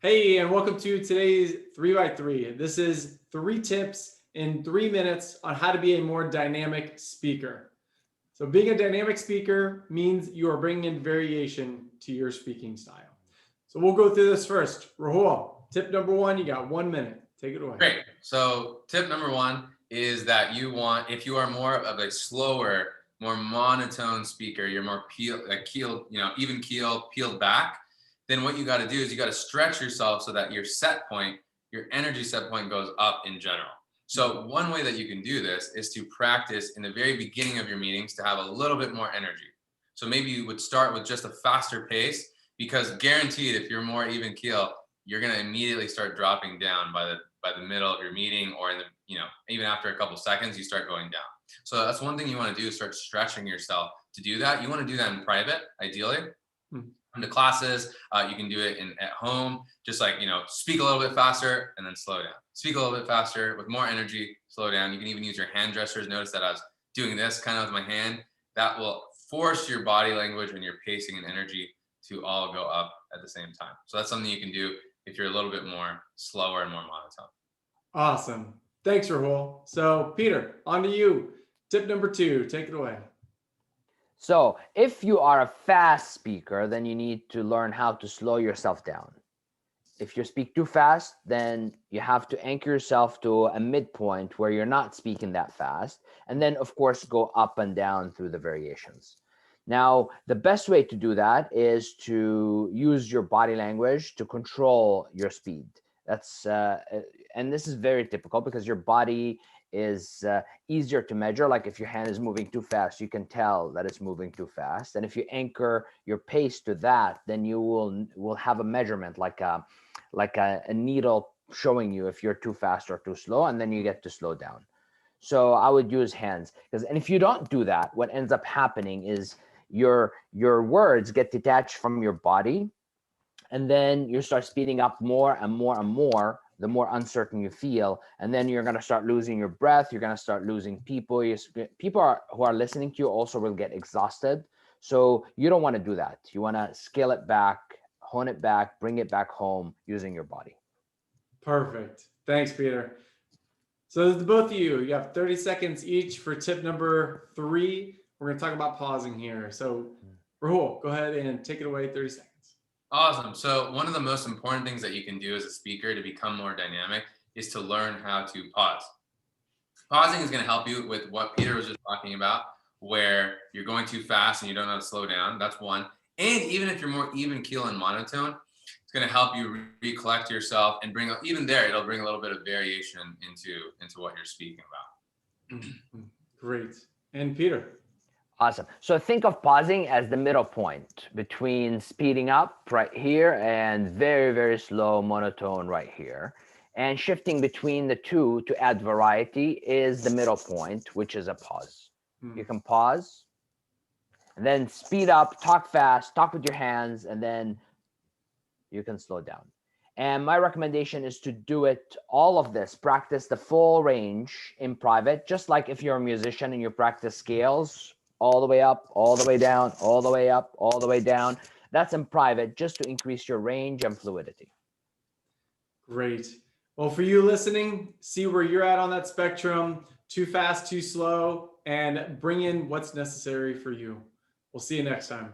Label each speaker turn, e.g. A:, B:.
A: Hey, and welcome to today's 3 by 3. This is 3 tips in 3 minutes on how to be a more dynamic speaker. So, being a dynamic speaker means you are bringing in variation to your speaking style. So, we'll go through this first. Rahul, tip number one, you got 1 minute. Take it away.
B: Great. So tip number one is that if you are more of a slower, more monotone speaker, you're more even keel, peeled back, then what you got to do is you got to stretch yourself so that your energy set point goes up in general. So one way that you can do this is to practice in the very beginning of your meetings to have a little bit more energy. So maybe you would start with just a faster pace, because guaranteed if you're more even keel, you're going to immediately start dropping down by the middle of your meeting, or even after a couple seconds you start going down. So that's one thing you want to do, is start stretching yourself to do that. You want to do that in private, ideally. Come to classes, you can do it at home, just speak a little bit faster and then slow down, speak a little bit faster with more energy, slow down. You can even use your hand gestures. Notice that I was doing this kind of with my hand. That will force your body language and your pacing and energy to all go up at the same time. So that's something you can do if you're a little bit more slower and more monotone.
A: Awesome. Thanks, Rahul. So, Peter, on to you. Tip number two, take it away.
C: So if you are a fast speaker, then you need to learn how to slow yourself down. If you speak too fast, then you have to anchor yourself to a midpoint where you're not speaking that fast. And then, of course, go up and down through the variations. Now, the best way to do that is to use your body language to control your speed. And this is very typical because your body is easier to measure. Like if your hand is moving too fast, you can tell that it's moving too fast. And if you anchor your pace to that, then you will have a measurement like a needle showing you if you're too fast or too slow, and then you get to slow down. So I would use hands, and if you don't do that, what ends up happening is your words get detached from your body, and then you start speeding up more and more and more the more uncertain you feel, and then you're going to start losing your breath. You're going to start losing people. Who are listening to you also will get exhausted. So you don't want to do that. You want to scale it back, hone it back, bring it back home using your body.
A: Perfect. Thanks, Peter. So to both of you have 30 seconds each for tip number 3. We're going to talk about pausing here. So Rahul, go ahead and take it away, 30 seconds.
B: Awesome. So one of the most important things that you can do as a speaker to become more dynamic is to learn how to pause. Pausing is going to help you with what Peter was just talking about, where you're going too fast and you don't know how to slow down. That's one. And even if you're more even keel and monotone, it's going to help you recollect yourself and it'll bring a little bit of variation into what you're speaking about.
A: Great. And Peter?
C: Awesome. So think of pausing as the middle point between speeding up right here and very, very slow monotone right here. And shifting between the two to add variety is the middle point, which is a pause. You can pause and then speed up, talk fast, talk with your hands, and then you can slow down. And my recommendation is to do it, all of this, practice the full range in private, just like if you're a musician and you practice scales, all the way up, all the way down, all the way up, all the way down. That's in private, just to increase your range and fluidity.
A: Great. Well, for you listening, see where you're at on that spectrum, too fast, too slow, and bring in what's necessary for you. We'll see you next time.